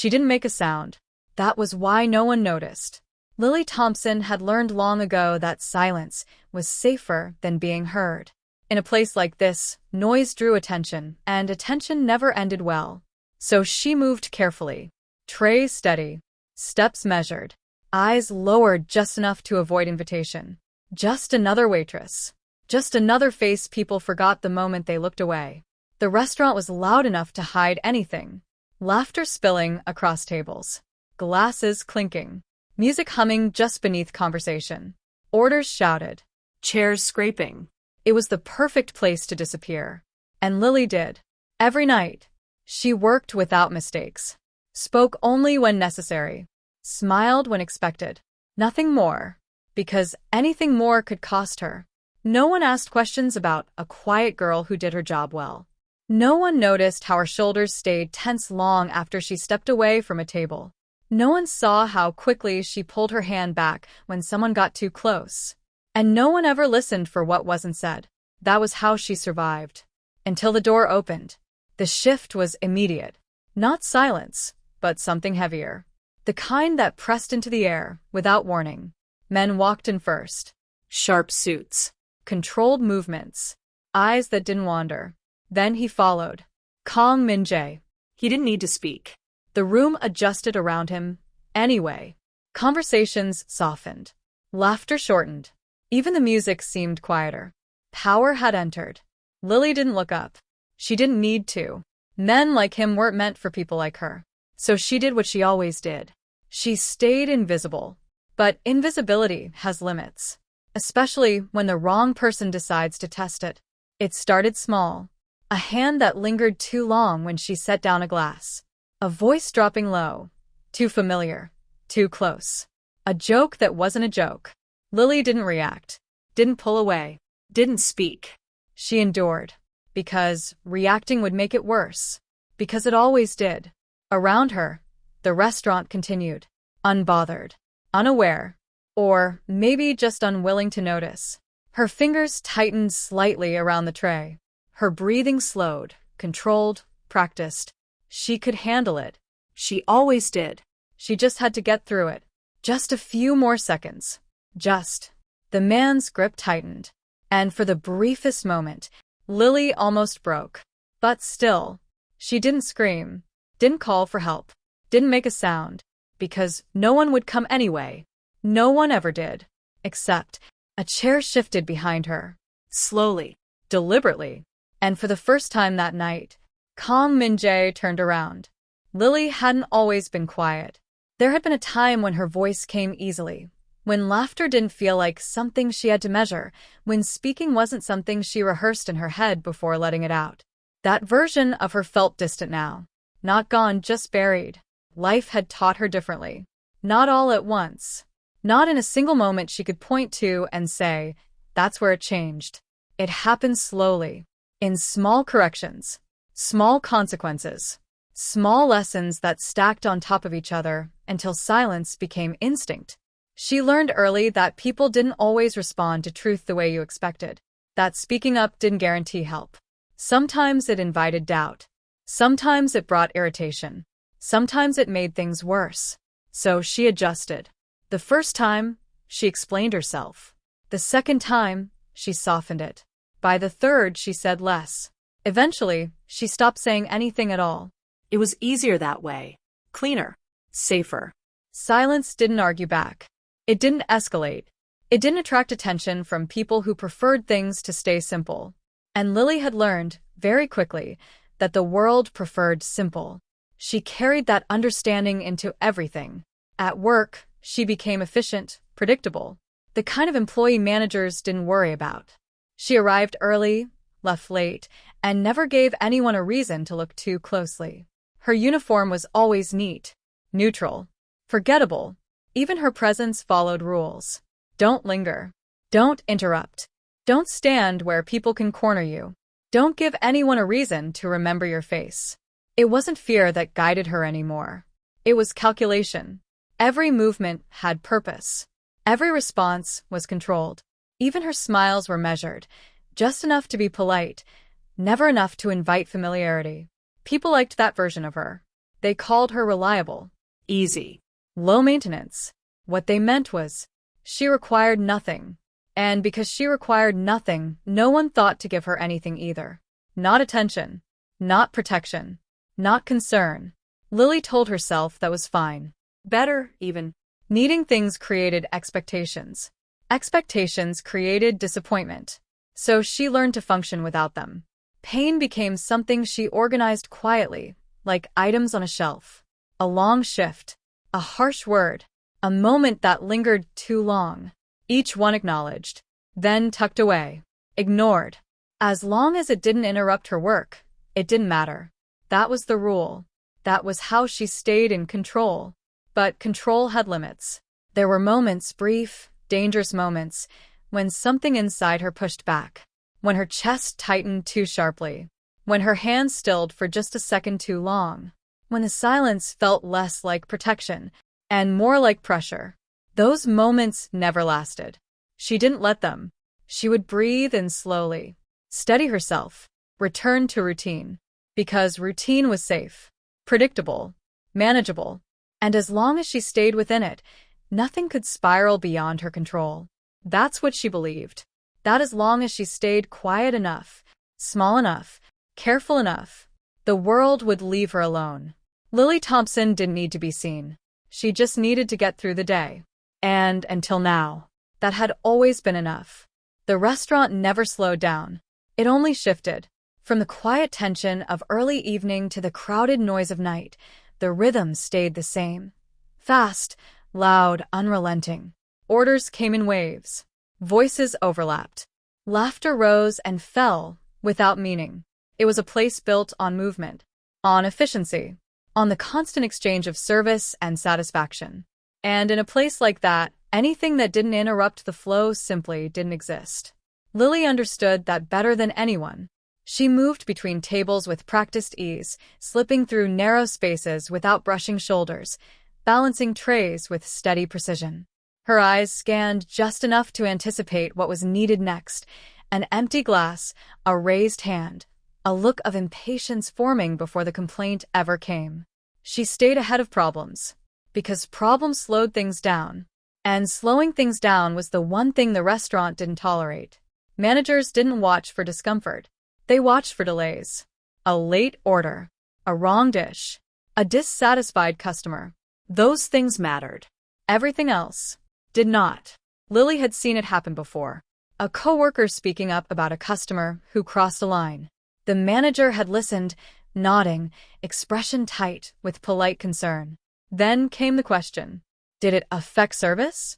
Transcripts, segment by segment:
She didn't make a sound. That was why no one noticed. Lily Thompson had learned long ago that silence was safer than being heard. In a place like this, noise drew attention, and attention never ended well. So she moved carefully. Tray steady. Steps measured. Eyes lowered just enough to avoid invitation. Just another waitress. Just another face people forgot the moment they looked away. The restaurant was loud enough to hide anything. Laughter spilling across tables. Glasses clinking. Music humming just beneath conversation. Orders shouted. Chairs scraping. It was the perfect place to disappear. And Lily did. Every night. She worked without mistakes. Spoke only when necessary. Smiled when expected. Nothing more. Because anything more could cost her. No one asked questions about a quiet girl who did her job well. No one noticed how her shoulders stayed tense long after she stepped away from a table. No one saw how quickly she pulled her hand back when someone got too close. And no one ever listened for what wasn't said. That was how she survived. Until the door opened. The shift was immediate. Not silence, but something heavier. The kind that pressed into the air without warning. Men walked in first. Sharp suits. Controlled movements. Eyes that didn't wander. Then he followed. Kang Min-Jae. He didn't need to speak. The room adjusted around him. Anyway. Conversations softened. Laughter shortened. Even the music seemed quieter. Power had entered. Lily didn't look up. She didn't need to. Men like him weren't meant for people like her. So she did what she always did. She stayed invisible. But invisibility has limits. Especially when the wrong person decides to test it. It started small. A hand that lingered too long when she set down a glass. A voice dropping low. Too familiar. Too close. A joke that wasn't a joke. Lily didn't react. Didn't pull away. Didn't speak. She endured. Because reacting would make it worse. Because it always did. Around her, the restaurant continued. Unbothered. Unaware. Or maybe just unwilling to notice. Her fingers tightened slightly around the tray. Her breathing slowed, controlled, practiced. She could handle it. She always did. She just had to get through it. Just a few more seconds. Just. The man's grip tightened. And for the briefest moment, Lily almost broke. But still, she didn't scream, didn't call for help, didn't make a sound. Because no one would come anyway. No one ever did. Except a chair shifted behind her. Slowly. Deliberately. And for the first time that night, Kang Min-Jae turned around. Lily hadn't always been quiet. There had been a time when her voice came easily, when laughter didn't feel like something she had to measure, when speaking wasn't something she rehearsed in her head before letting it out. That version of her felt distant now. Not gone, just buried. Life had taught her differently. Not all at once. Not in a single moment she could point to and say, that's where it changed. It happened slowly. In small corrections. Small consequences. Small lessons that stacked on top of each other until silence became instinct. She learned early that people didn't always respond to truth the way you expected. That speaking up didn't guarantee help. Sometimes it invited doubt. Sometimes it brought irritation. Sometimes it made things worse. So she adjusted. The first time, she explained herself. The second time, she softened it. By the third, she said less. Eventually, she stopped saying anything at all. It was easier that way. Cleaner. Safer. Silence didn't argue back. It didn't escalate. It didn't attract attention from people who preferred things to stay simple. And Lily had learned, very quickly, that the world preferred simple. She carried that understanding into everything. At work, she became efficient, predictable. The kind of employee managers didn't worry about. She arrived early, left late, and never gave anyone a reason to look too closely. Her uniform was always neat, neutral, forgettable. Even her presence followed rules. Don't linger. Don't interrupt. Don't stand where people can corner you. Don't give anyone a reason to remember your face. It wasn't fear that guided her anymore. It was calculation. Every movement had purpose. Every response was controlled. Even her smiles were measured, just enough to be polite, never enough to invite familiarity. People liked that version of her. They called her reliable, easy, low maintenance. What they meant was, she required nothing. And because she required nothing, no one thought to give her anything either. Not attention, not protection, not concern. Lily told herself that was fine. Better, even. Needing things created expectations. Expectations created disappointment. So she learned to function without them. Pain became something she organized quietly, like items on a shelf. A long shift, a harsh word, a moment that lingered too long. Each one acknowledged, then tucked away, ignored. As long as it didn't interrupt her work, it didn't matter. That was the rule. That was how she stayed in control. But control had limits. There were moments, brief, dangerous moments, when something inside her pushed back. When her chest tightened too sharply. When her hands stilled for just a second too long. When the silence felt less like protection and more like pressure. Those moments never lasted. She didn't let them. She would breathe in slowly, steady herself, return to routine. Because routine was safe, predictable, manageable. And as long as she stayed within it, nothing could spiral beyond her control. That's what she believed. That as long as she stayed quiet enough, small enough, careful enough, the world would leave her alone. Lily Thompson didn't need to be seen. She just needed to get through the day. And until now, that had always been enough. The restaurant never slowed down. It only shifted. From the quiet tension of early evening to the crowded noise of night, the rhythm stayed the same. Fast, loud, unrelenting. Orders came in waves. Voices overlapped. Laughter rose and fell without meaning. It was a place built on movement, on efficiency, on the constant exchange of service and satisfaction. And in a place like that, anything that didn't interrupt the flow simply didn't exist. Lily understood that better than anyone. She moved between tables with practiced ease, slipping through narrow spaces without brushing shoulders, balancing trays with steady precision. Her eyes scanned just enough to anticipate what was needed next: an empty glass, a raised hand, a look of impatience forming before the complaint ever came. She stayed ahead of problems, because problems slowed things down. And slowing things down was the one thing the restaurant didn't tolerate. Managers didn't watch for discomfort. They watched for delays. A late order, a wrong dish, a dissatisfied customer. Those things mattered. Everything else did not. Lily had seen it happen before. A coworker speaking up about a customer who crossed a line. The manager had listened, nodding, expression tight with polite concern. Then came the question. Did it affect service?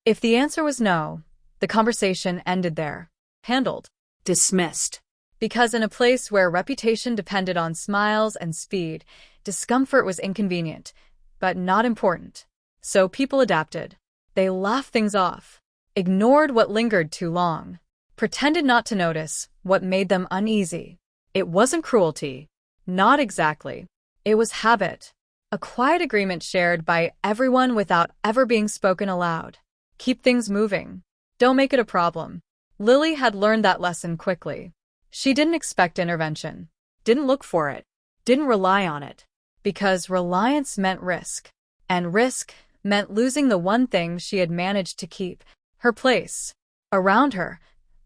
If the answer was no, the conversation ended there. Handled. dismissed. Because in a place where reputation depended on smiles and speed, discomfort was inconvenient, but not important. So people adapted. They laughed things off, ignored what lingered too long, pretended not to notice what made them uneasy. It wasn't cruelty. Not exactly. It was habit. A quiet agreement shared by everyone without ever being spoken aloud. Keep things moving. Don't make it a problem. Lily had learned that lesson quickly. She didn't expect intervention, didn't look for it, didn't rely on it, because reliance meant risk, and risk meant losing the one thing she had managed to keep, her place. Around her,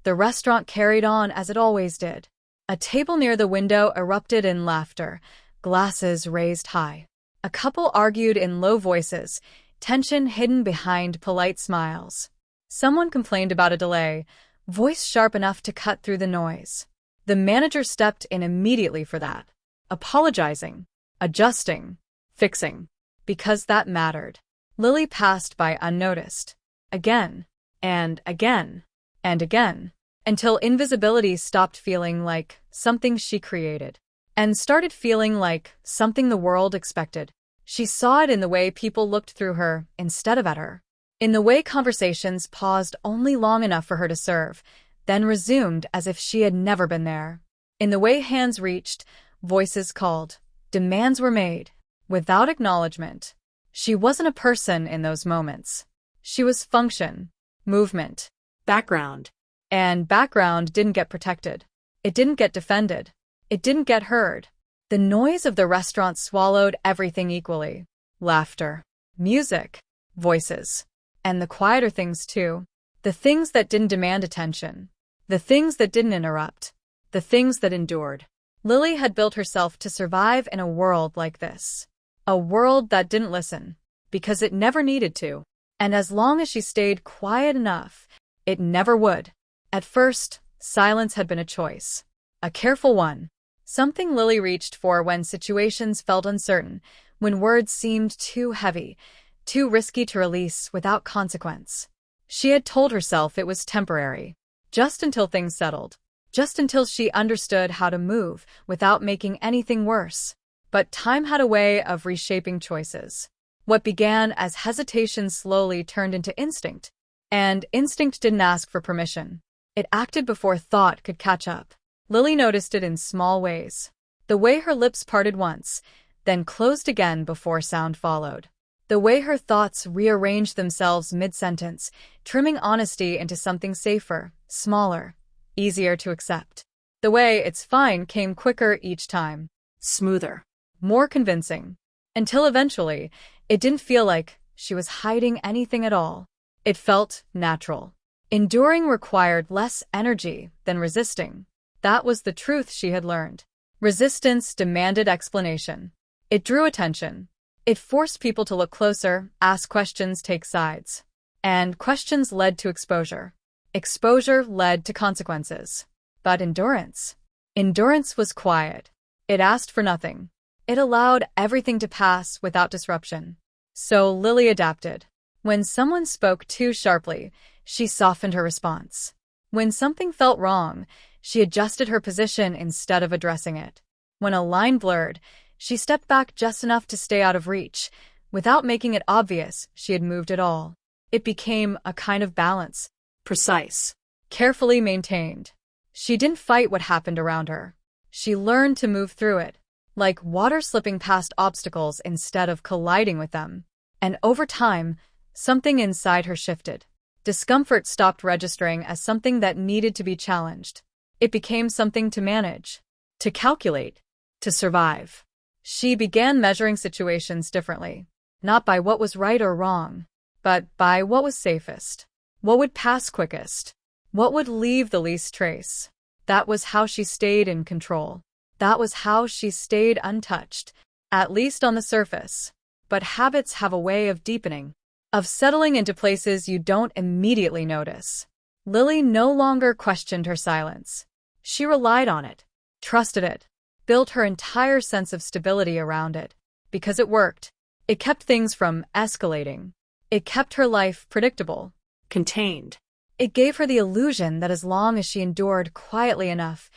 the restaurant carried on as it always did. A table near the window erupted in laughter, glasses raised high. A couple argued in low voices, tension hidden behind polite smiles. Someone complained about a delay, voice sharp enough to cut through the noise. The manager stepped in immediately for that, apologizing, adjusting, fixing, because that mattered. Lily passed by unnoticed, again, and again, and again, until invisibility stopped feeling like something she created, and started feeling like something the world expected. She saw it in the way people looked through her instead of at her, in the way conversations paused only long enough for her to serve, then resumed as if she had never been there. In the way hands reached, voices called, demands were made, without acknowledgement. She wasn't a person in those moments. She was function, movement, Background. and background didn't get protected. It didn't get defended. It didn't get heard. The noise of the restaurant swallowed everything equally. Laughter, music, voices. And the quieter things too. The things that didn't demand attention. The things that didn't interrupt. The things that endured. Lily had built herself to survive in a world like this. A world that didn't listen. Because it never needed to. And as long as she stayed quiet enough, it never would. At first, silence had been a choice. A careful one. Something Lily reached for when situations felt uncertain, when words seemed too heavy, too risky to release without consequence. She had told herself it was temporary. Just until things settled. Just until she understood how to move without making anything worse. But time had a way of reshaping choices. What began as hesitation slowly turned into instinct. And instinct didn't ask for permission. It acted before thought could catch up. Lily noticed it in small ways. The way her lips parted once, then closed again before sound followed. The way her thoughts rearranged themselves mid-sentence, trimming honesty into something safer, smaller, easier to accept. The way "it's fine" came quicker each time. Smoother. More convincing. Until eventually, it didn't feel like she was hiding anything at all. It felt natural. Enduring required less energy than resisting. That was the truth she had learned. Resistance demanded explanation. It drew attention. It forced people to look closer, ask questions, take sides. And questions led to exposure. Exposure led to consequences. But endurance? Endurance was quiet. It asked for nothing. It allowed everything to pass without disruption. So Lily adapted. When someone spoke too sharply, she softened her response. When something felt wrong, she adjusted her position instead of addressing it. When a line blurred, she stepped back just enough to stay out of reach, without making it obvious she had moved at all. It became a kind of balance. Precise. Carefully maintained. She didn't fight what happened around her. She learned to move through it, like water slipping past obstacles instead of colliding with them. And over time, something inside her shifted. Discomfort stopped registering as something that needed to be challenged. It became something to manage, to calculate, to survive. She began measuring situations differently, not by what was right or wrong, but by what was safest, what would pass quickest, what would leave the least trace. That was how she stayed in control. That was how she stayed untouched, at least on the surface. But habits have a way of deepening, of settling into places you don't immediately notice. Lily no longer questioned her silence. She relied on it, trusted it, built her entire sense of stability around it. Because it worked. It kept things from escalating. It kept her life predictable. Contained. It gave her the illusion that as long as she endured quietly enough,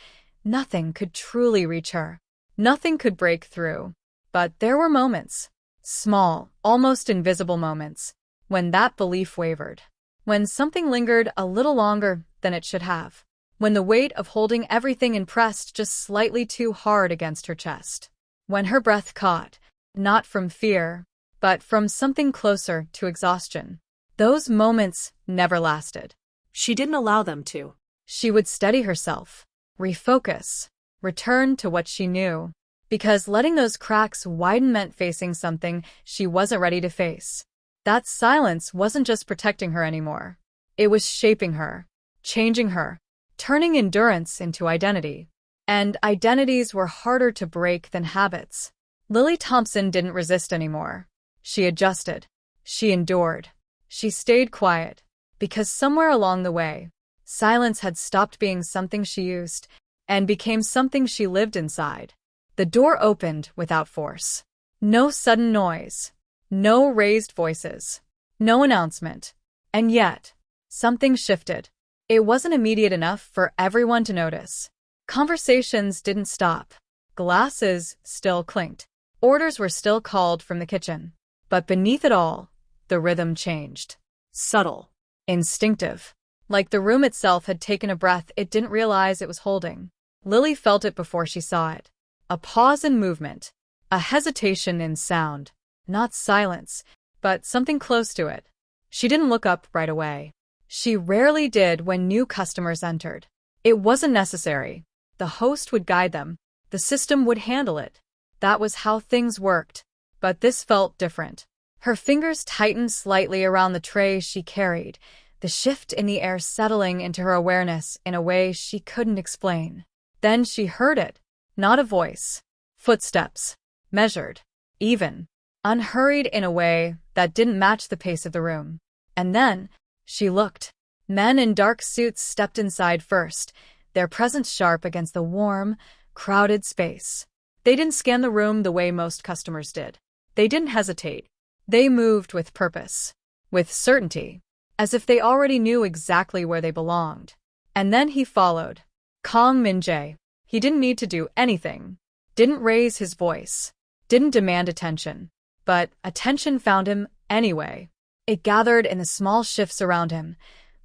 nothing could truly reach her. Nothing could break through. But there were moments, small, almost invisible moments, when that belief wavered. When something lingered a little longer than it should have. When the weight of holding everything impressed just slightly too hard against her chest. When her breath caught, not from fear, but from something closer to exhaustion. Those moments never lasted. She didn't allow them to. She would steady herself, refocus, return to what she knew. Because letting those cracks widen meant facing something she wasn't ready to face. That silence wasn't just protecting her anymore. It was shaping her, changing her, turning endurance into identity. And identities were harder to break than habits. Lily Thompson didn't resist anymore. She adjusted. She endured. She stayed quiet. Because somewhere along the way, silence had stopped being something she used and became something she lived inside. The door opened without force. No sudden noise. No raised voices. No announcement. And yet, something shifted. It wasn't immediate enough for everyone to notice. Conversations didn't stop. Glasses still clinked. Orders were still called from the kitchen. But beneath it all, the rhythm changed. Subtle. Instinctive. Like the room itself had taken a breath it didn't realize it was holding. Lily felt it before she saw it. A pause in movement. A hesitation in sound. Not silence, but something close to it. She didn't look up right away. She rarely did when new customers entered. It wasn't necessary. The host would guide them. The system would handle it. That was how things worked. But this felt different. Her fingers tightened slightly around the tray she carried, the shift in the air settling into her awareness in a way she couldn't explain. Then she heard it. Not a voice. Footsteps. Measured. Even. Unhurried in a way that didn't match the pace of the room. And then, she looked. Men in dark suits stepped inside first, their presence sharp against the warm, crowded space. They didn't scan the room the way most customers did. They didn't hesitate. They moved with purpose. With certainty. As if they already knew exactly where they belonged. And then he followed. Kang Min-Jae. He didn't need to do anything. Didn't raise his voice. Didn't demand attention. But attention found him anyway. It gathered in the small shifts around him.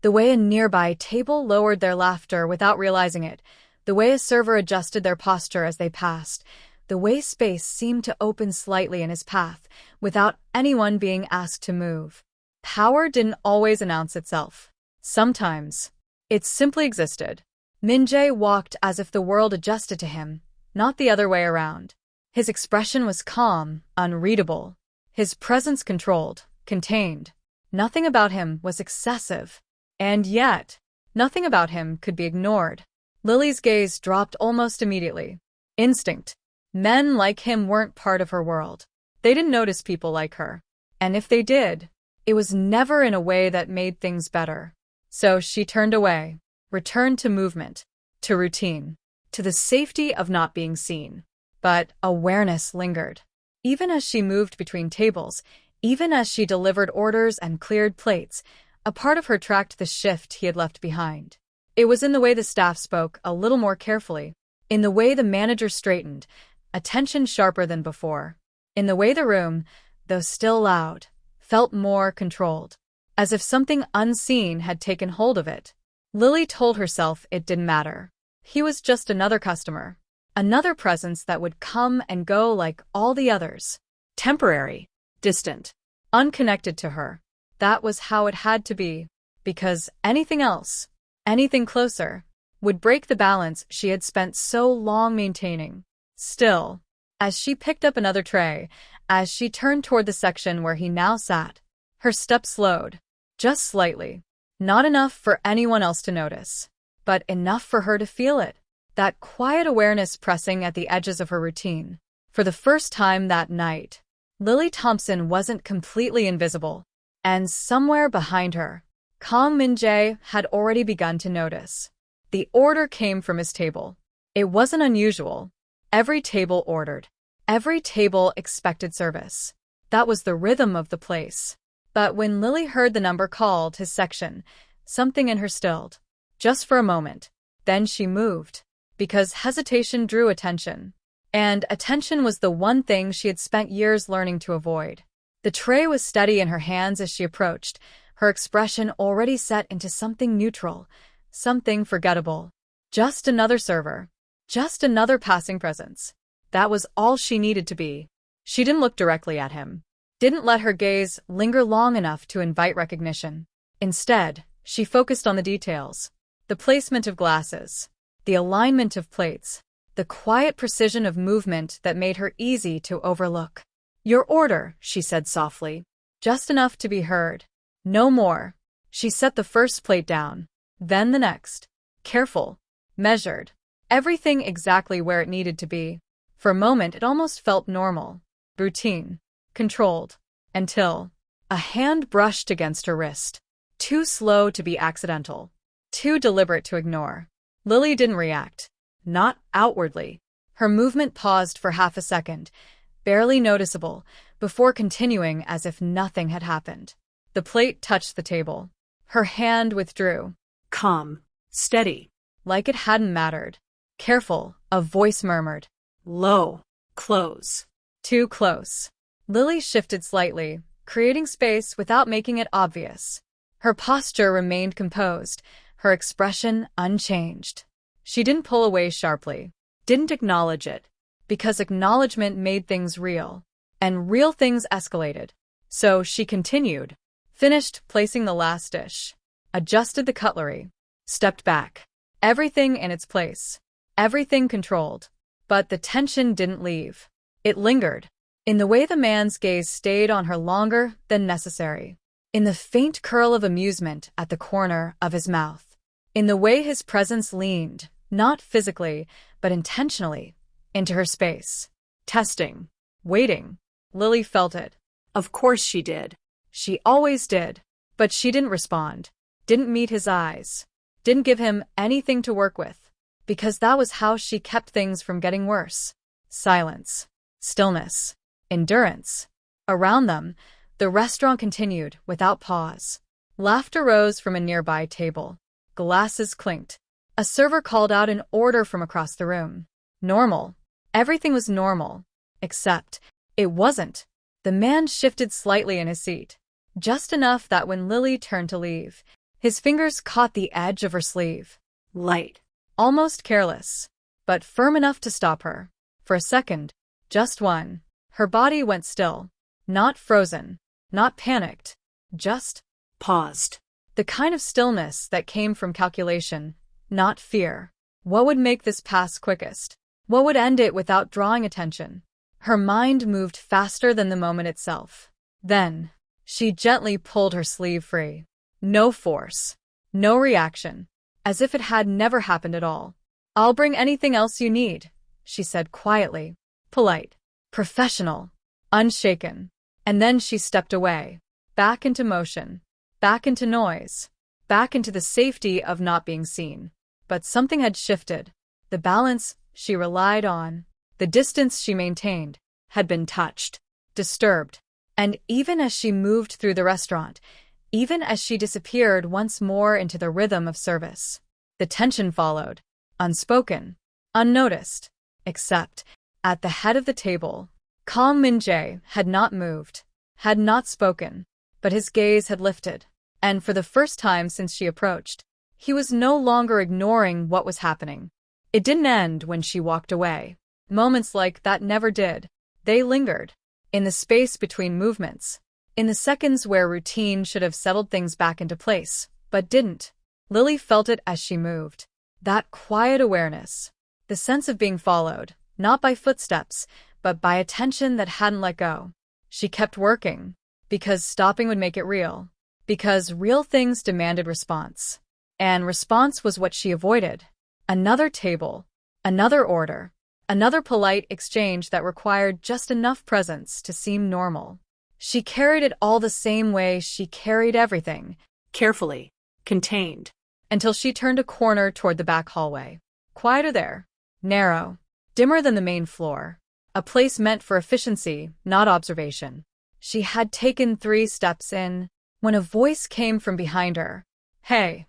The way a nearby table lowered their laughter without realizing it. The way a server adjusted their posture as they passed. The way space seemed to open slightly in his path, without anyone being asked to move. Power didn't always announce itself. Sometimes. It simply existed. Min-Jae walked as if the world adjusted to him, not the other way around. His expression was calm, unreadable. His presence controlled, contained. Nothing about him was excessive. And yet, nothing about him could be ignored. Lily's gaze dropped almost immediately. Instinct. Men like him weren't part of her world. They didn't notice people like her. And if they did, it was never in a way that made things better. So she turned away, returned to movement, to routine, to the safety of not being seen. But awareness lingered. Even as she moved between tables, even as she delivered orders and cleared plates, a part of her tracked the shift he had left behind. It was in the way the staff spoke a little more carefully, in the way the manager straightened, attention sharper than before, in the way the room, though still loud, felt more controlled, as if something unseen had taken hold of it. Lily told herself it didn't matter. He was just another customer, another presence that would come and go like all the others. Temporary, distant, unconnected to her. That was how it had to be, because anything else, anything closer, would break the balance she had spent so long maintaining. Still, as she picked up another tray, as she turned toward the section where he now sat, her step slowed, just slightly. Not enough for anyone else to notice, but enough for her to feel it. That quiet awareness pressing at the edges of her routine. For the first time that night, Lily Thompson wasn't completely invisible. And somewhere behind her, Kang Min-Jae had already begun to notice. The order came from his table. It wasn't unusual. Every table ordered. Every table expected service. That was the rhythm of the place. But when Lily heard the number called his section, something in her stilled. Just for a moment. Then she moved. Because hesitation drew attention. And attention was the one thing she had spent years learning to avoid. The tray was steady in her hands as she approached, her expression already set into something neutral, something forgettable. Just another server. Just another passing presence. That was all she needed to be. She didn't look directly at him. Didn't let her gaze linger long enough to invite recognition. Instead, she focused on the details. The placement of glasses. The alignment of plates. The quiet precision of movement that made her easy to overlook. Your order, she said softly. Just enough to be heard. No more. She set the first plate down. Then the next. Careful. Measured. Everything exactly where it needed to be. For a moment it almost felt normal. Routine. Controlled. Until a hand brushed against her wrist. Too slow to be accidental. Too deliberate to ignore. Lily didn't react. Not outwardly. Her movement paused for half a second, barely noticeable, before continuing as if nothing had happened. The plate touched the table. Her hand withdrew. Calm. Steady. Like it hadn't mattered. Careful, a voice murmured. Low. Close. Too close. Lily shifted slightly, creating space without making it obvious. Her posture remained composed, her expression unchanged. She didn't pull away sharply. Didn't acknowledge it. Because acknowledgement made things real. And real things escalated. So she continued. Finished placing the last dish. Adjusted the cutlery. Stepped back. Everything in its place. Everything controlled. But the tension didn't leave. It lingered. In the way the man's gaze stayed on her longer than necessary. In the faint curl of amusement at the corner of his mouth. In the way his presence leaned, not physically, but intentionally, into her space. Testing. Waiting. Lily felt it. Of course she did. She always did. But she didn't respond. Didn't meet his eyes. Didn't give him anything to work with. Because that was how she kept things from getting worse. Silence. Stillness. Endurance. Around them, the restaurant continued without pause. Laughter rose from a nearby table. Glasses clinked. A server called out an order from across the room. Normal. Everything was normal. Except, it wasn't. The man shifted slightly in his seat. Just enough that when Lily turned to leave, his fingers caught the edge of her sleeve. Light. Almost careless. But firm enough to stop her. For a second. Just one. Her body went still. Not frozen. Not panicked. Just paused. The kind of stillness that came from calculation, not fear. What would make this pass quickest? What would end it without drawing attention? Her mind moved faster than the moment itself. Then, she gently pulled her sleeve free. No force. No reaction. As if it had never happened at all. "I'll bring anything else you need," she said quietly. Polite. Professional. Unshaken. And then she stepped away. Back into motion. Back into noise. Back into the safety of not being seen. But something had shifted. The balance she relied on, the distance she maintained, had been touched, disturbed. And even as she moved through the restaurant, even as she disappeared once more into the rhythm of service, the tension followed, unspoken, unnoticed. Except, at the head of the table, Kang Min-Jae had not moved, had not spoken, but his gaze had lifted. And for the first time since she approached, he was no longer ignoring what was happening. It didn't end when she walked away. Moments like that never did. They lingered. In the space between movements. In the seconds where routine should have settled things back into place, but didn't. Lily felt it as she moved. That quiet awareness. The sense of being followed, not by footsteps, but by attention that hadn't let go. She kept working. Because stopping would make it real. Because real things demanded response. And response was what she avoided. Another table. Another order. Another polite exchange that required just enough presence to seem normal. She carried it all the same way she carried everything. Carefully. Contained. Until she turned a corner toward the back hallway. Quieter there. Narrow. Dimmer than the main floor. A place meant for efficiency, not observation. She had taken 3 steps in, when a voice came from behind her. Hey.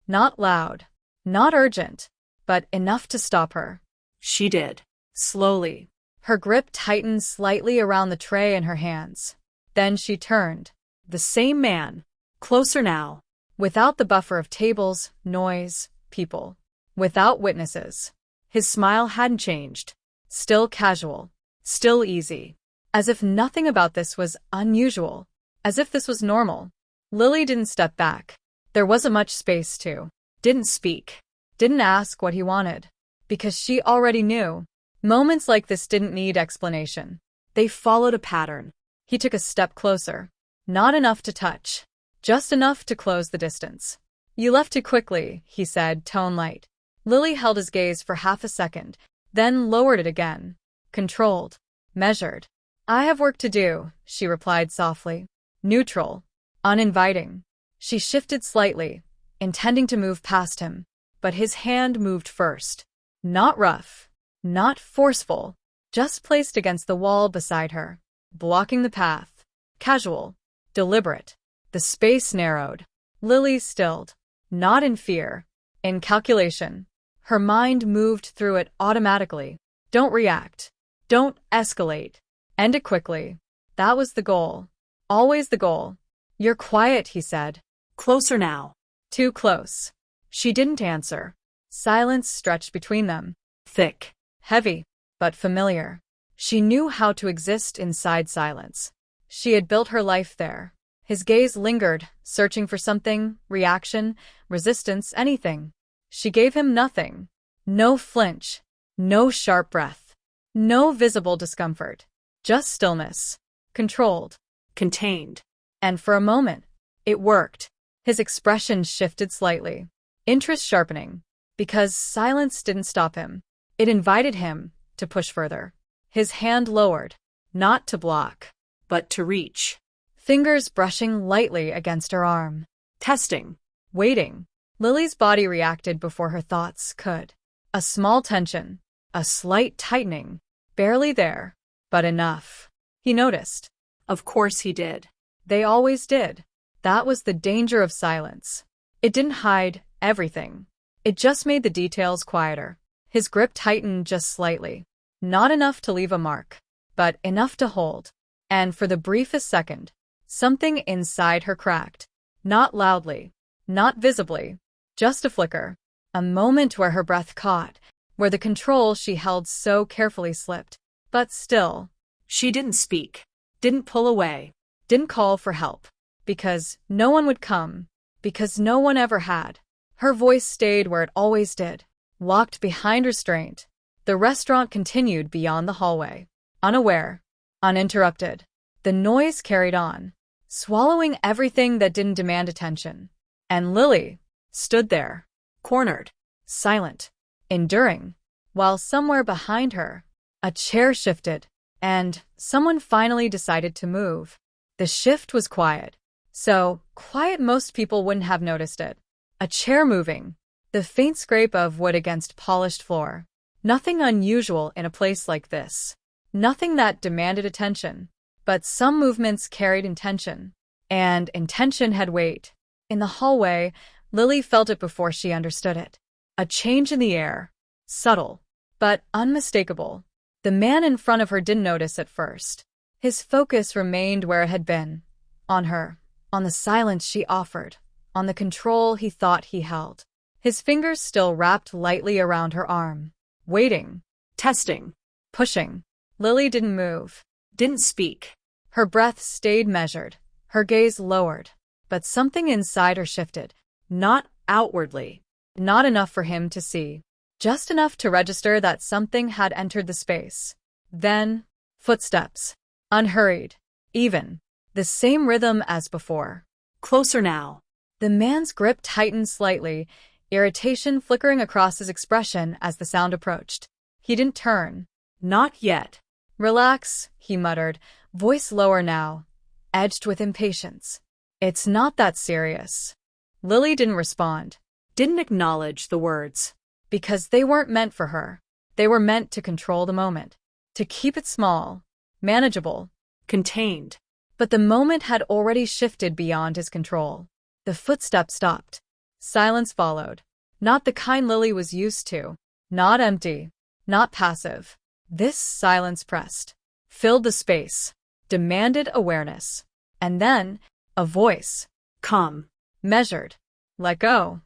Not loud. Not urgent. But enough to stop her. She did. Slowly. Her grip tightened slightly around the tray in her hands. Then she turned. The same man. Closer now. Without the buffer of tables, noise, people. Without witnesses. His smile hadn't changed. Still casual. Still easy. As if nothing about this was unusual. As if this was normal. Lily didn't step back. There wasn't much space to. Didn't speak. Didn't ask what he wanted. Because she already knew. Moments like this didn't need explanation. They followed a pattern. He took a step closer. Not enough to touch. Just enough to close the distance. You left too quickly, he said, tone light. Lily held his gaze for half a second, then lowered it again. Controlled. Measured. I have work to do, she replied softly. Neutral. Uninviting. She shifted slightly, intending to move past him. But his hand moved first. Not rough. Not forceful. Just placed against the wall beside her. Blocking the path. Casual. Deliberate. The space narrowed. Lily stilled. Not in fear. In calculation. Her mind moved through it automatically. Don't react. Don't escalate. End it quickly. That was the goal. Always the goal. You're quiet, he said. Closer now. Too close. She didn't answer. Silence stretched between them. Thick. Heavy. But familiar. She knew how to exist inside silence. She had built her life there. His gaze lingered, searching for something, reaction, resistance, anything. She gave him nothing. No flinch. No sharp breath. No visible discomfort. Just stillness. Controlled. Contained. And for a moment, it worked. His expression shifted slightly. Interest sharpening. Because silence didn't stop him. It invited him to push further. His hand lowered. Not to block. But to reach. Fingers brushing lightly against her arm. Testing. Waiting. Lily's body reacted before her thoughts could. A small tension. A slight tightening. Barely there. But enough. He noticed. Of course he did. They always did. That was the danger of silence. It didn't hide everything. It just made the details quieter. His grip tightened just slightly. Not enough to leave a mark, but enough to hold. And for the briefest second, something inside her cracked. Not loudly. Not visibly. Just a flicker. A moment where her breath caught, where the control she held so carefully slipped. But still. She didn't speak. Didn't pull away. Didn't call for help. Because no one would come. Because no one ever had. Her voice stayed where it always did. Locked behind restraint. The restaurant continued beyond the hallway. Unaware. Uninterrupted. The noise carried on. Swallowing everything that didn't demand attention. And Lily stood there. Cornered. Silent. Enduring. While somewhere behind her, a chair shifted. And someone finally decided to move. The shift was quiet. So quiet most people wouldn't have noticed it. A chair moving. The faint scrape of wood against polished floor. Nothing unusual in a place like this. Nothing that demanded attention. But some movements carried intention. And intention had weight. In the hallway, Lily felt it before she understood it. A change in the air. Subtle. But unmistakable. The man in front of her didn't notice at first. His focus remained where it had been. On her. On the silence she offered. On the control he thought he held. His fingers still wrapped lightly around her arm. Waiting. Testing. Pushing. Lily didn't move. Didn't speak. Her breath stayed measured. Her gaze lowered. But something inside her shifted. Not outwardly. Not enough for him to see. Just enough to register that something had entered the space. Then, footsteps. Unhurried. Even. The same rhythm as before. Closer now. The man's grip tightened slightly, irritation flickering across his expression as the sound approached. He didn't turn. Not yet. Relax, he muttered, voice lower now, edged with impatience. It's not that serious. Lily didn't respond. Didn't acknowledge the words. Because they weren't meant for her. They were meant to control the moment. To keep it small. Manageable. Contained. But the moment had already shifted beyond his control. The footsteps stopped. Silence followed. Not the kind Lily was used to. Not empty. Not passive. This silence pressed. Filled the space. Demanded awareness. And then, a voice. Come. Measured. Let go.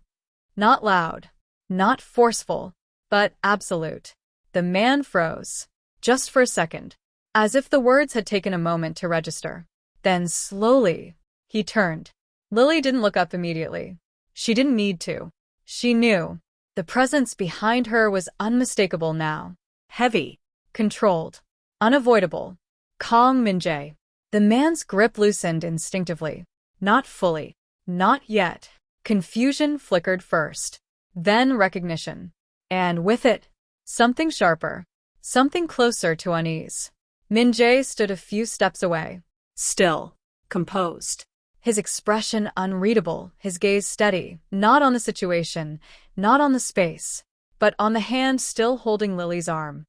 Not loud. Not forceful. But absolute. The man froze. Just for a second. As if the words had taken a moment to register. Then slowly, he turned. Lily didn't look up immediately. She didn't need to. She knew. The presence behind her was unmistakable now. Heavy. Controlled. Unavoidable. Kang Min-Jae. The man's grip loosened instinctively. Not fully. Not yet. Confusion flickered first. Then recognition. And with it, something sharper. Something closer to unease. Min-Jae stood a few steps away. Still. Composed. His expression unreadable, his gaze steady, not on the situation, not on the space, but on the hand still holding Lily's arm.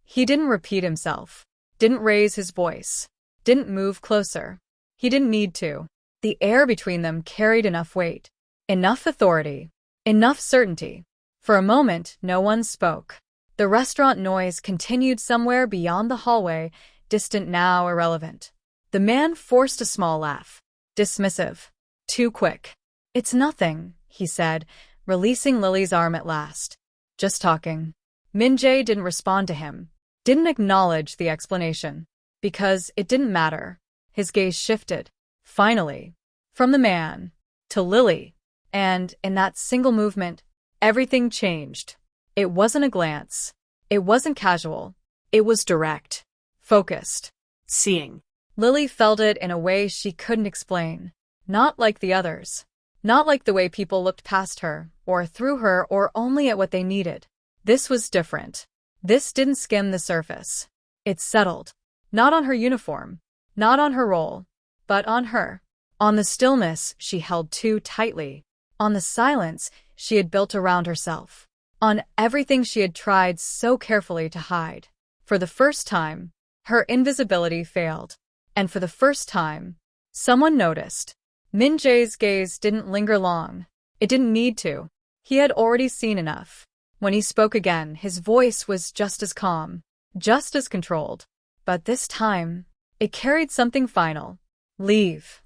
He didn't repeat himself, didn't raise his voice, didn't move closer. He didn't need to. The air between them carried enough weight, enough authority, enough certainty. For a moment, no one spoke. The restaurant noise continued somewhere beyond the hallway, distant now, irrelevant. The man forced a small laugh. Dismissive. Too quick. It's nothing, he said, releasing Lily's arm at last. Just talking. Min-Jae didn't respond to him. Didn't acknowledge the explanation. Because it didn't matter. His gaze shifted. Finally. From the man. To Lily. And, in that single movement, everything changed. It wasn't a glance. It wasn't casual. It was direct. Focused. Seeing. Lily felt it in a way she couldn't explain. Not like the others. Not like the way people looked past her, or through her, or only at what they needed. This was different. This didn't skim the surface. It settled. Not on her uniform. Not on her role. But on her. On the stillness she held too tightly. On the silence she had built around herself. On everything she had tried so carefully to hide. For the first time, her invisibility failed. And for the first time, someone noticed. Min-Jae's gaze didn't linger long. It didn't need to. He had already seen enough. When he spoke again, his voice was just as calm, just as controlled. But this time, it carried something final. Leave.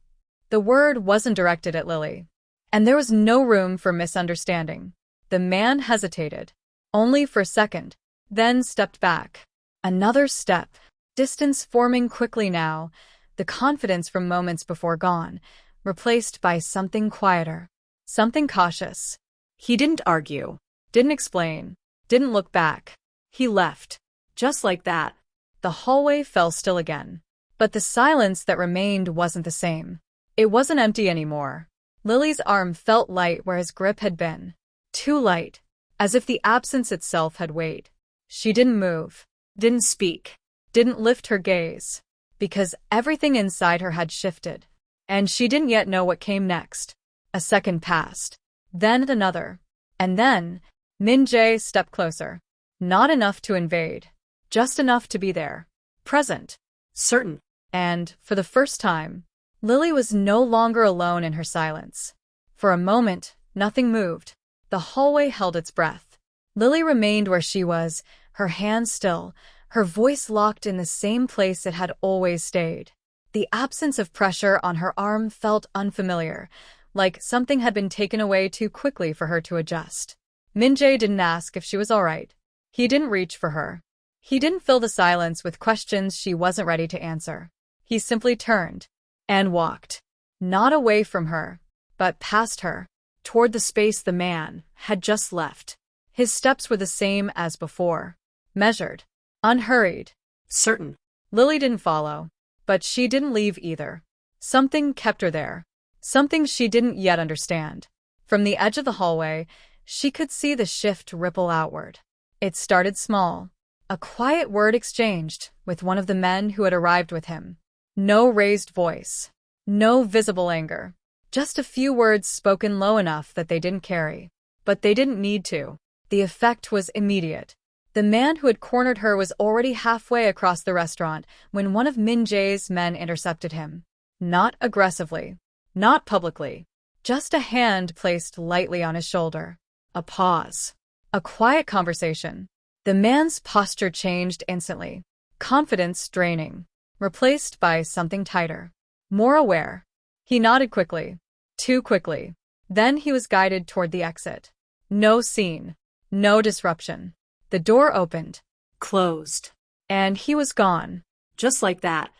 The word wasn't directed at Lily. And there was no room for misunderstanding. The man hesitated. Only for a second. Then stepped back. Another step. Distance forming quickly now. The confidence from moments before gone. Replaced by something quieter. Something cautious. He didn't argue. Didn't explain. Didn't look back. He left. Just like that. The hallway fell still again. But the silence that remained wasn't the same. It wasn't empty anymore. Lily's arm felt light where his grip had been. Too light. As if the absence itself had weight. She didn't move. Didn't speak. Didn't lift her gaze. Because everything inside her had shifted. And she didn't yet know what came next. A second passed. Then another. And then, Min-Jae stepped closer. Not enough to invade. Just enough to be there. Present. Certain. And, for the first time, Lily was no longer alone in her silence. For a moment, nothing moved. The hallway held its breath. Lily remained where she was, her hands still, her voice locked in the same place it had always stayed. The absence of pressure on her arm felt unfamiliar, like something had been taken away too quickly for her to adjust. Min-Jae didn't ask if she was all right. He didn't reach for her. He didn't fill the silence with questions she wasn't ready to answer. He simply turned and walked. Not away from her, but past her, toward the space the man had just left. His steps were the same as before. Measured. Unhurried. Certain. Lily didn't follow. But she didn't leave either. Something kept her there. Something she didn't yet understand. From the edge of the hallway, she could see the shift ripple outward. It started small. A quiet word exchanged with one of the men who had arrived with him. No raised voice. No visible anger. Just a few words spoken low enough that they didn't carry. But they didn't need to. The effect was immediate. The man who had cornered her was already halfway across the restaurant when one of Min-Jae's men intercepted him. Not aggressively. Not publicly. Just a hand placed lightly on his shoulder. A pause. A quiet conversation. The man's posture changed instantly. Confidence draining. Replaced by something tighter. More aware. He nodded quickly. Too quickly. Then he was guided toward the exit. No scene. No disruption. The door opened. Closed. And he was gone. Just like that.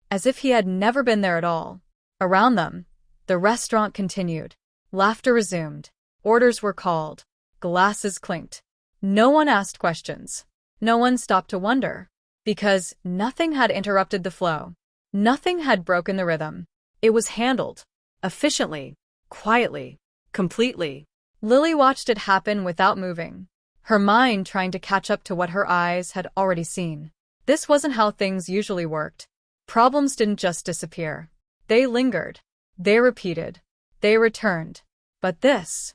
As if he had never been there at all. Around them, the restaurant continued. Laughter resumed. Orders were called. Glasses clinked. No one asked questions. No one stopped to wonder. Because nothing had interrupted the flow. Nothing had broken the rhythm. It was handled. Efficiently. Quietly. Completely. Lily watched it happen without moving. Her mind trying to catch up to what her eyes had already seen. This wasn't how things usually worked. Problems didn't just disappear. They lingered. They repeated. They returned. But this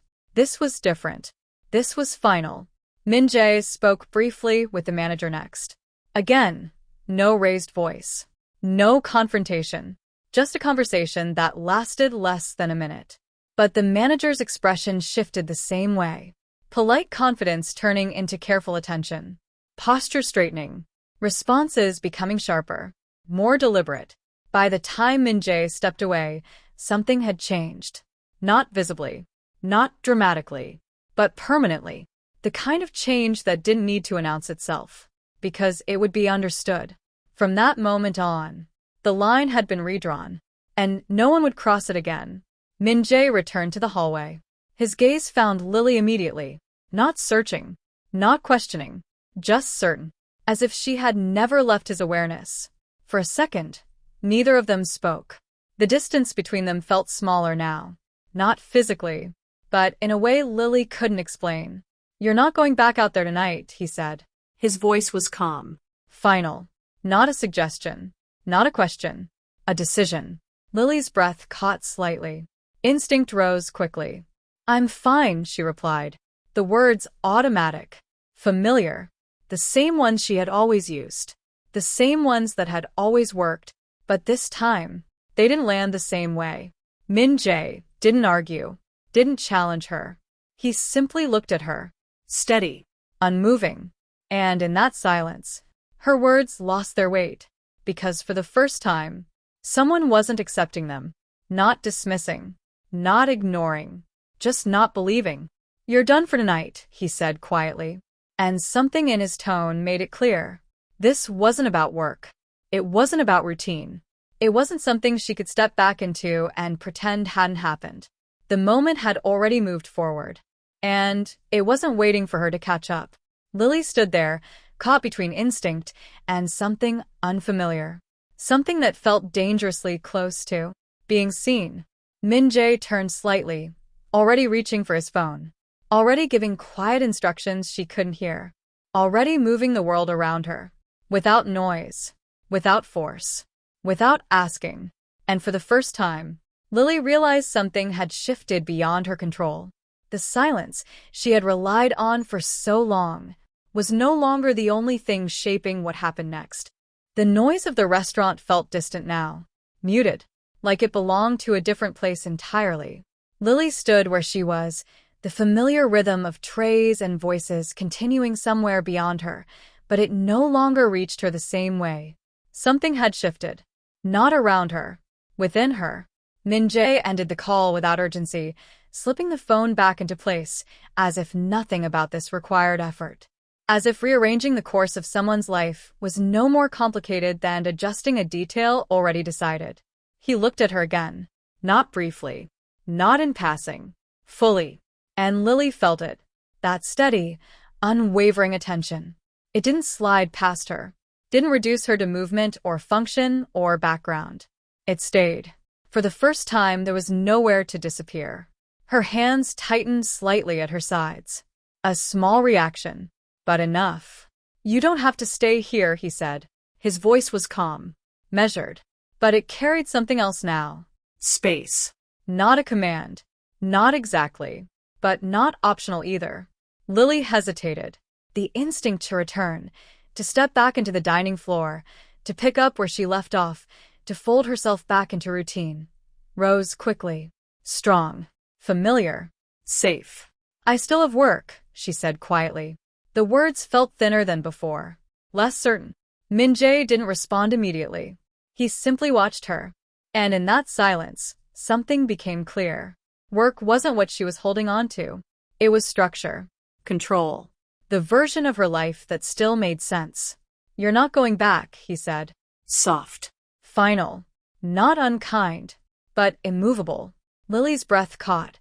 was different. This was final. Min-Jae spoke briefly with the manager next. Again, no raised voice. No confrontation. Just a conversation that lasted less than a minute. But the manager's expression shifted the same way. Polite confidence turning into careful attention. Posture straightening. Responses becoming sharper. More deliberate. By the time Min-Jae stepped away, something had changed. Not visibly. Not dramatically. But permanently. The kind of change that didn't need to announce itself. Because it would be understood. From that moment on, the line had been redrawn. And no one would cross it again. Min-Jae returned to the hallway. His gaze found Lily immediately. Not searching. Not questioning. Just certain. as if she had never left his awareness. For a second, neither of them spoke. The distance between them felt smaller now. Not physically, but in a way Lily couldn't explain. "You're not going back out there tonight," he said. His voice was calm. Final. Not a suggestion. Not a question. A decision. Lily's breath caught slightly. Instinct rose quickly. "I'm fine," she replied. The words automatic. Familiar. The same ones she had always used. The same ones that had always worked. But this time, they didn't land the same way. Min-Jae didn't argue. Didn't challenge her. He simply looked at her. Steady. Unmoving. And in that silence, her words lost their weight. Because for the first time, someone wasn't accepting them. Not dismissing. Not ignoring. Just not believing. "You're done for tonight," he said quietly. And something in his tone made it clear. This wasn't about work. It wasn't about routine. It wasn't something she could step back into and pretend hadn't happened. The moment had already moved forward. And it wasn't waiting for her to catch up. Lily stood there, caught between instinct and something unfamiliar. Something that felt dangerously close to being seen. Min-Jae turned slightly, already reaching for his phone. Already giving quiet instructions she couldn't hear. Already moving the world around her. Without noise. Without force. Without asking. And for the first time, Lily realized something had shifted beyond her control. The silence she had relied on for so long was no longer the only thing shaping what happened next. The noise of the restaurant felt distant now. Muted. Like it belonged to a different place entirely. Lily stood where she was, the familiar rhythm of trays and voices continuing somewhere beyond her, but it no longer reached her the same way. Something had shifted. Not around her. Within her. Min-Jae ended the call without urgency, slipping the phone back into place, as if nothing about this required effort. As if rearranging the course of someone's life was no more complicated than adjusting a detail already decided. He looked at her again. Not briefly. Not in passing. Fully. And Lily felt it. That steady, unwavering attention. It didn't slide past her. Didn't reduce her to movement or function or background. It stayed. For the first time, there was nowhere to disappear. Her hands tightened slightly at her sides. A small reaction. But enough. "You don't have to stay here," he said. His voice was calm. Measured. But it carried something else now. Space. Not a command. Not exactly. But not optional either. Lily hesitated. The instinct to return, to step back into the dining floor, to pick up where she left off, to fold herself back into routine, rose quickly. Strong. Familiar. Safe. "I still have work," she said quietly. The words felt thinner than before. Less certain. Min-Jae didn't respond immediately. He simply watched her. And in that silence, something became clear. Work wasn't what she was holding on to. It was structure. Control. The version of her life that still made sense. "You're not going back," he said. Soft. Final. Not unkind, but immovable. Lily's breath caught.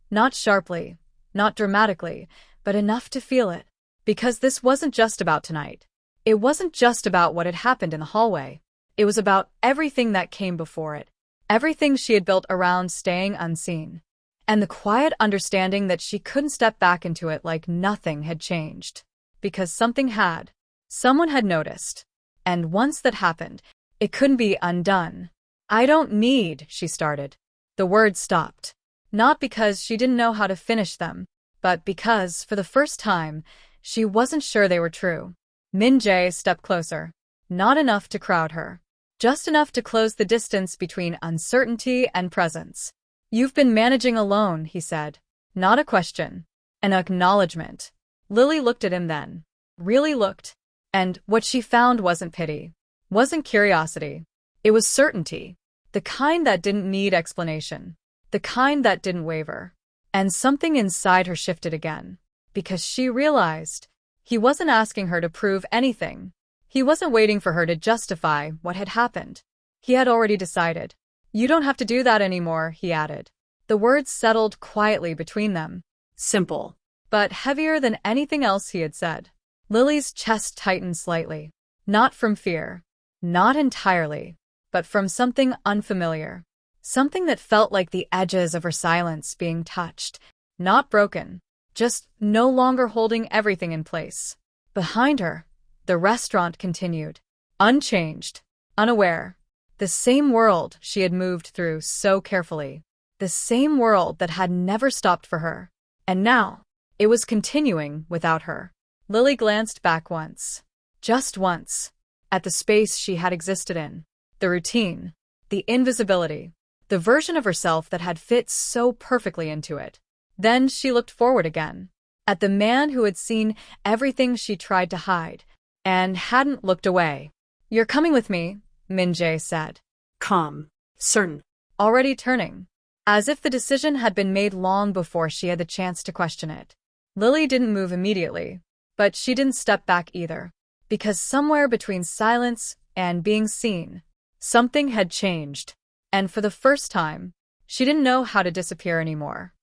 Not sharply, not dramatically, but enough to feel it. Because this wasn't just about tonight. It wasn't just about what had happened in the hallway. It was about everything that came before it. Everything she had built around staying unseen. And the quiet understanding that she couldn't step back into it like nothing had changed. Because something had. Someone had noticed. And once that happened, it couldn't be undone. "I don't need," she started. The words stopped. Not because she didn't know how to finish them, but because, for the first time, she wasn't sure they were true. Min-Jae stepped closer. Not enough to crowd her. Just enough to close the distance between uncertainty and presence. "You've been managing alone," he said. Not a question. An acknowledgement. Lily looked at him then. Really looked. And what she found wasn't pity. Wasn't curiosity. It was certainty. The kind that didn't need explanation. The kind that didn't waver. And something inside her shifted again. Because she realized he wasn't asking her to prove anything. He wasn't waiting for her to justify what had happened. He had already decided. "You don't have to do that anymore," he added. The words settled quietly between them. Simple. But heavier than anything else he had said. Lily's chest tightened slightly. Not from fear. Not entirely. But from something unfamiliar. Something that felt like the edges of her silence being touched. Not broken. Just no longer holding everything in place. Behind her, the restaurant continued. Unchanged. Unaware. The same world she had moved through so carefully. The same world that had never stopped for her. And now, it was continuing without her. Lily glanced back once. Just once. At the space she had existed in. The routine. The invisibility. The version of herself that had fit so perfectly into it. Then she looked forward again. At the man who had seen everything she tried to hide. And hadn't looked away. You're coming with me, Min-Jae said. Calm. Certain. Already turning. As if the decision had been made long before she had the chance to question it. Lily didn't move immediately. But she didn't step back either. Because somewhere between silence and being seen, something had changed. And for the first time, she didn't know how to disappear anymore.